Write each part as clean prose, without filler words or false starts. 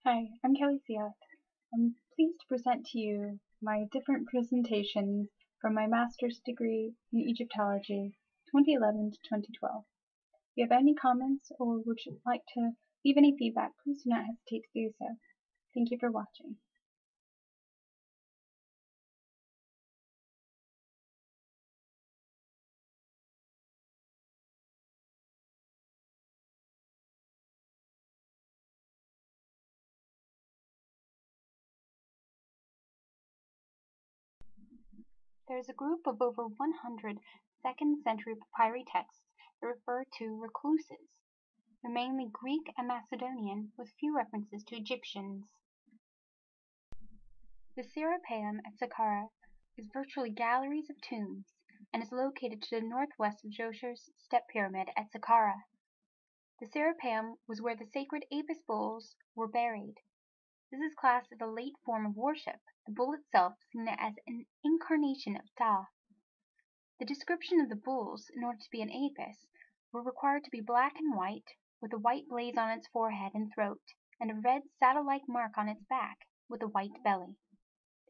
Hi, I'm Kelee Siat. I'm pleased to present to you my different presentations from my master's degree in Egyptology 2011 to 2012. If you have any comments or would you like to leave any feedback, please do not hesitate to do so. Thank you for watching. There is a group of over 100 2nd-century papyri texts that refer to recluses. They're mainly Greek and Macedonian, with few references to Egyptians. The Serapaeum at Saqqara is virtually galleries of tombs and is located to the northwest of Djoser's step pyramid at Saqqara. The Serapeum was where the sacred Apis bulls were buried. This is classed as a late form of worship, the bull itself seen as an incarnation of Ptah. The description of the bulls, in order to be an Apis, were required to be black and white, with a white blaze on its forehead and throat, and a red saddle-like mark on its back, with a white belly.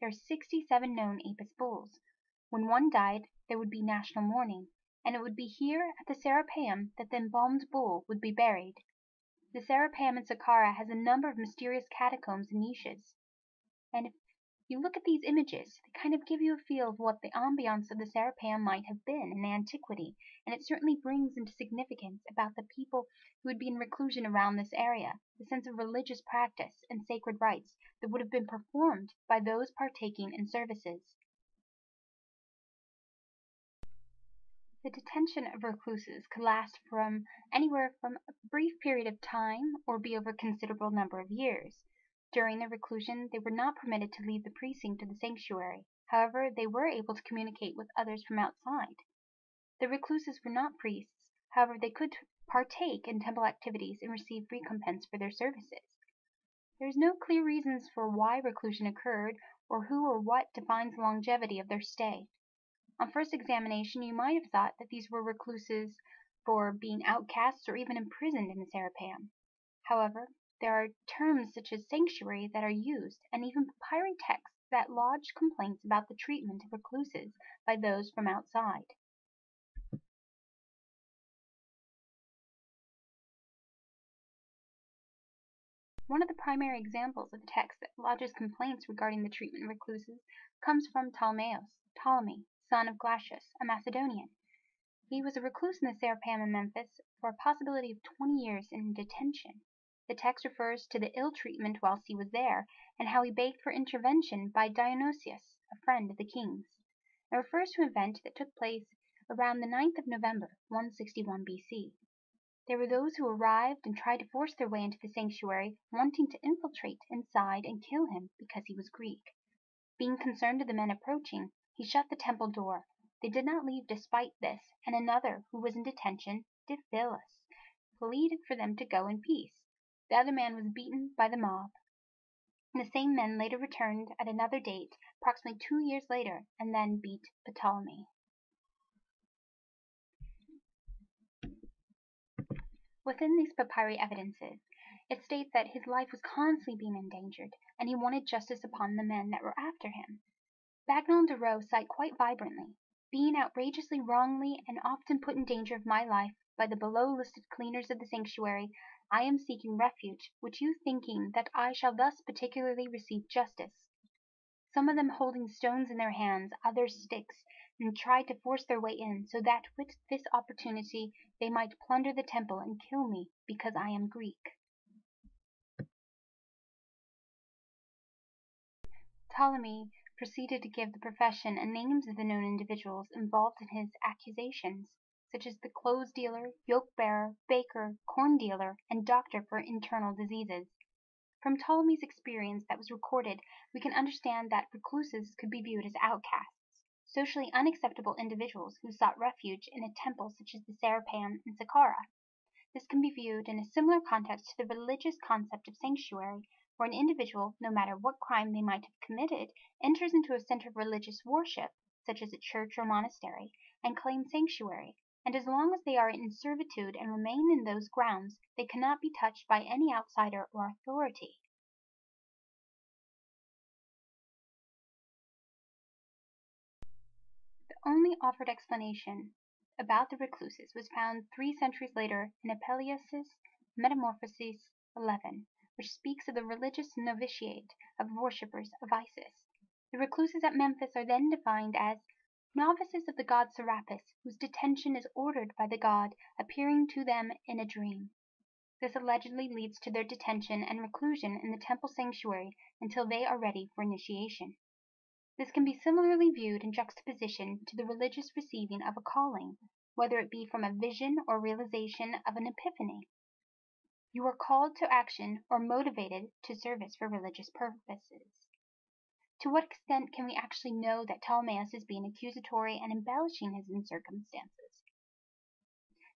There are 67 known Apis bulls. When one died, there would be national mourning, and it would be here at the Serapeum that the embalmed bull would be buried. The Serapeum in Saqqara has a number of mysterious catacombs and niches, and if you look at these images, they kind of give you a feel of what the ambiance of the Serapeum might have been in antiquity, and it certainly brings into significance about the people who would be in reclusion around this area, the sense of religious practice and sacred rites that would have been performed by those partaking in services. The detention of recluses could last from anywhere from a brief period of time or be over a considerable number of years. During their reclusion, they were not permitted to leave the precinct of the sanctuary. However, they were able to communicate with others from outside. The recluses were not priests. However, they could partake in temple activities and receive recompense for their services. There is no clear reasons for why reclusion occurred or who or what defines the longevity of their stay. On first examination, you might have thought that these were recluses for being outcasts or even imprisoned in the Serapeum. However, there are terms such as sanctuary that are used, and even papyri texts that lodge complaints about the treatment of recluses by those from outside. One of the primary examples of a text that lodges complaints regarding the treatment of recluses comes from Ptolemy, son of Glacius, a Macedonian. He was a recluse in the Serapeum in Memphis for a possibility of 20 years in detention. The text refers to the ill treatment whilst he was there, and how he begged for intervention by Dionysius, a friend of the king's. It refers to an event that took place around the 9th of November, 161 BC. There were those who arrived and tried to force their way into the sanctuary, wanting to infiltrate inside and kill him because he was Greek. Being concerned of the men approaching, he shut the temple door. They did not leave despite this, and another, who was in detention, Diphilus, pleaded for them to go in peace. The other man was beaten by the mob. The same men later returned at another date, approximately 2 years later, and then beat Ptolemy. Within these papyri evidences, it states that his life was constantly being endangered, and he wanted justice upon the men that were after him. Bagnall and Derroux cite quite vibrantly, being outrageously wrongly and often put in danger of my life by the below-listed cleaners of the sanctuary, I am seeking refuge, which you thinking that I shall thus particularly receive justice. Some of them holding stones in their hands, others sticks, and tried to force their way in, so that with this opportunity they might plunder the temple and kill me because I am Greek. Ptolemy proceeded to give the profession and names of the known individuals involved in his accusations, such as the clothes dealer, yoke bearer, baker, corn dealer, and doctor for internal diseases. From Ptolemy's experience that was recorded, we can understand that recluses could be viewed as outcasts, socially unacceptable individuals who sought refuge in a temple such as the Serapeum in Saqqara. This can be viewed in a similar context to the religious concept of sanctuary, where an individual, no matter what crime they might have committed, enters into a center of religious worship, such as a church or monastery, and claims sanctuary, and as long as they are in servitude and remain in those grounds, they cannot be touched by any outsider or authority. only offered explanation about the recluses was found 3 centuries later in Apelles' Metamorphoses 11, which speaks of the religious novitiate of worshippers of Isis. The recluses at Memphis are then defined as novices of the god Serapis, whose detention is ordered by the god appearing to them in a dream. This allegedly leads to their detention and reclusion in the temple sanctuary until they are ready for initiation. This can be similarly viewed in juxtaposition to the religious receiving of a calling, whether it be from a vision or realization of an epiphany. You are called to action or motivated to service for religious purposes. To what extent can we actually know that Ptolemaeus is being accusatory and embellishing his own circumstances?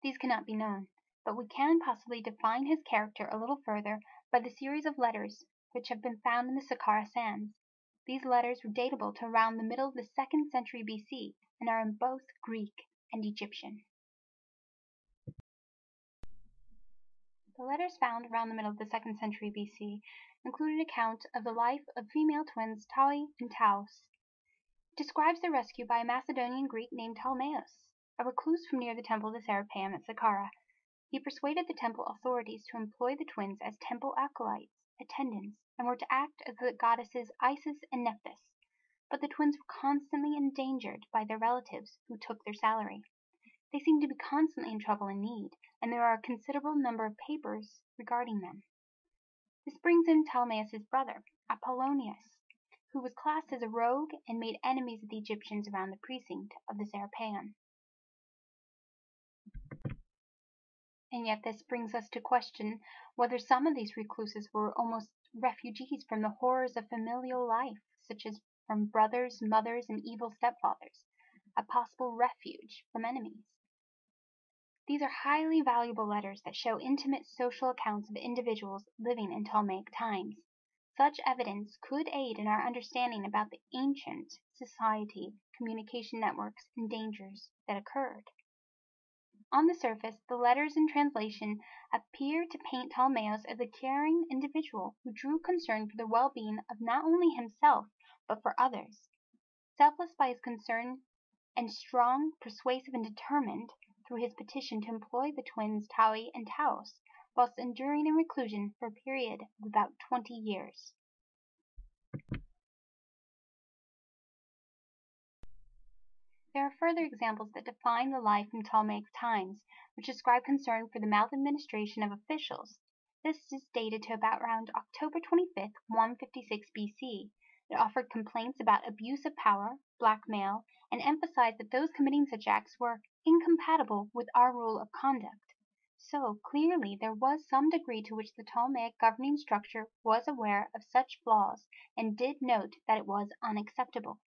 These cannot be known, but we can possibly define his character a little further by the series of letters which have been found in the Saqqara sands. These letters were datable to around the middle of the 2nd century BC and are in both Greek and Egyptian. The letters found around the middle of the 2nd century BC include an account of the life of female twins Taui and Taos. It describes their rescue by a Macedonian Greek named Ptolemaeus, a recluse from near the temple of the Serapaeum at Saqqara. He persuaded the temple authorities to employ the twins as temple acolytes, attendants, and were to act as the goddesses Isis and Nephthys, but the twins were constantly endangered by their relatives who took their salary. They seem to be constantly in trouble and need, and there are a considerable number of papers regarding them. This brings in Ptolemaeus' brother, Apollonius, who was classed as a rogue and made enemies of the Egyptians around the precinct of the Serapeum. And yet this brings us to question whether some of these recluses were almost refugees from the horrors of familial life, such as from brothers, mothers, and evil stepfathers, a possible refuge from enemies. These are highly valuable letters that show intimate social accounts of individuals living in Ptolemaic times. Such evidence could aid in our understanding about the ancient society, communication networks, and dangers that occurred. On the surface, the letters in translation appear to paint Ptolemaeus as a caring individual who drew concern for the well-being of not only himself, but for others. Selfless by his concern and strong, persuasive, and determined through his petition to employ the twins Taui and Taos, whilst enduring in reclusion for a period of about 20 years. There are further examples that define the life in Ptolemaic times, which describe concern for the maladministration of officials. This is dated to about around October 25th, 156 BC. It offered complaints about abuse of power, blackmail, and emphasized that those committing such acts were incompatible with our rule of conduct. So, clearly, there was some degree to which the Ptolemaic governing structure was aware of such flaws and did note that it was unacceptable.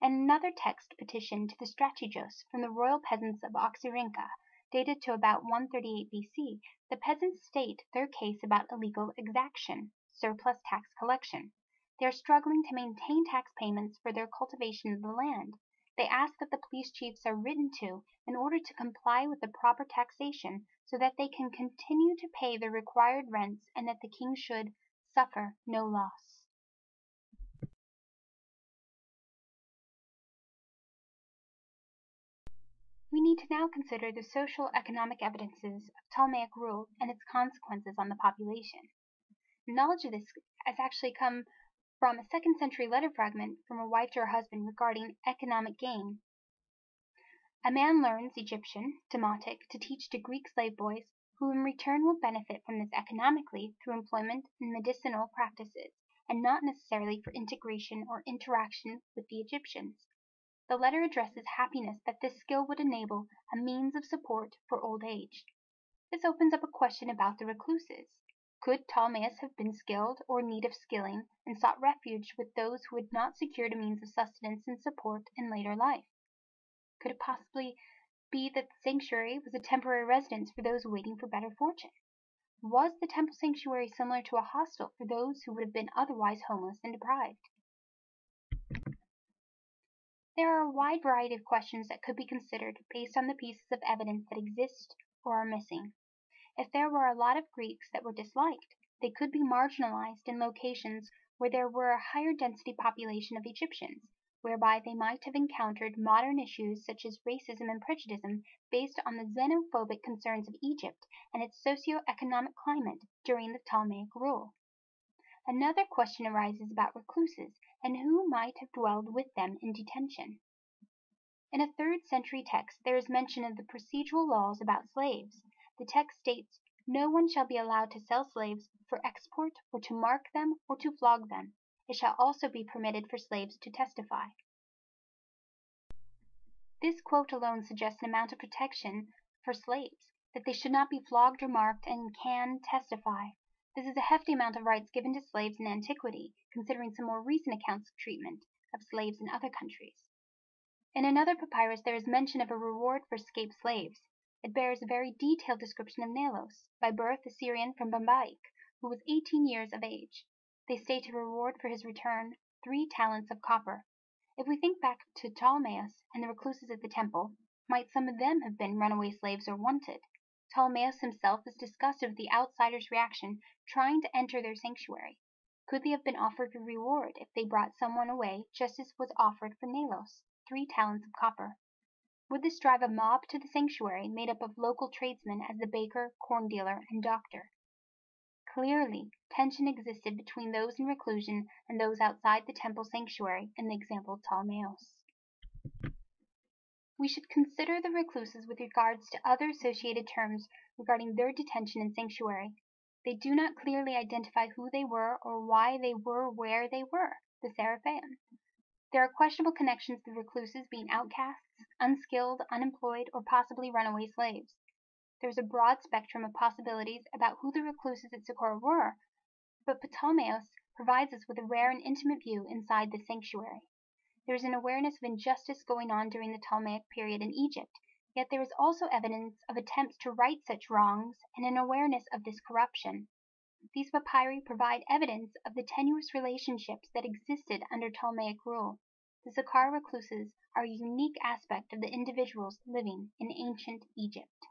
And another text petition to the Strategos from the royal peasants of Oxyrhyncha, dated to about 138 BC, the peasants state their case about illegal exaction, surplus tax collection. They are struggling to maintain tax payments for their cultivation of the land. They ask that the police chiefs are written to in order to comply with the proper taxation so that they can continue to pay their required rents and that the king should suffer no loss. We need to now consider the social economic evidences of Ptolemaic rule and its consequences on the population. Knowledge of this has actually come from a 2nd century letter fragment from a wife to her husband regarding economic gain. A man learns Egyptian, Demotic, to teach to Greek slave boys, who in return will benefit from this economically through employment in medicinal practices, and not necessarily for integration or interaction with the Egyptians. The letter addresses happiness that this skill would enable a means of support for old age. This opens up a question about the recluses. Could Ptolemaeus have been skilled or in need of skilling and sought refuge with those who had not secured a means of sustenance and support in later life? Could it possibly be that the sanctuary was a temporary residence for those waiting for better fortune? Was the temple sanctuary similar to a hostel for those who would have been otherwise homeless and deprived? There are a wide variety of questions that could be considered based on the pieces of evidence that exist or are missing. If there were a lot of Greeks that were disliked, they could be marginalized in locations where there were a higher density population of Egyptians, whereby they might have encountered modern issues such as racism and prejudice based on the xenophobic concerns of Egypt and its socio-economic climate during the Ptolemaic rule. Another question arises about recluses and who might have dwelled with them in detention. In a 3rd century text there is mention of the procedural laws about slaves. The text states, "No one shall be allowed to sell slaves for export or to mark them or to flog them. It shall also be permitted for slaves to testify." This quote alone suggests an amount of protection for slaves, that they should not be flogged or marked and can testify. This is a hefty amount of rights given to slaves in antiquity, considering some more recent accounts of treatment of slaves in other countries. In another papyrus there is mention of a reward for escaped slaves. It bears a very detailed description of Nalos, by birth a Syrian from Bambaik, who was 18 years of age. They state a reward for his return, 3 talents of copper. If we think back to Ptolemaeus and the recluses at the temple, might some of them have been runaway slaves or wanted? Ptolemaeus himself is disgusted with the outsiders' reaction trying to enter their sanctuary. Could they have been offered a reward if they brought someone away just as was offered for Nalos, 3 talents of copper? Would this drive a mob to the sanctuary made up of local tradesmen as the baker, corn dealer, and doctor? Clearly, tension existed between those in reclusion and those outside the temple sanctuary in the example of Ptolemaeus. We should consider the recluses with regards to other associated terms regarding their detention in sanctuary. They do not clearly identify who they were or why they were where they were, the Serapaeum. There are questionable connections to the recluses being outcasts, unskilled, unemployed, or possibly runaway slaves. There is a broad spectrum of possibilities about who the recluses at Saqqara were, but Ptolemaios provides us with a rare and intimate view inside the sanctuary. There is an awareness of injustice going on during the Ptolemaic period in Egypt, yet there is also evidence of attempts to right such wrongs and an awareness of this corruption. These papyri provide evidence of the tenuous relationships that existed under Ptolemaic rule. The Saqqara recluses are a unique aspect of the individuals living in ancient Egypt.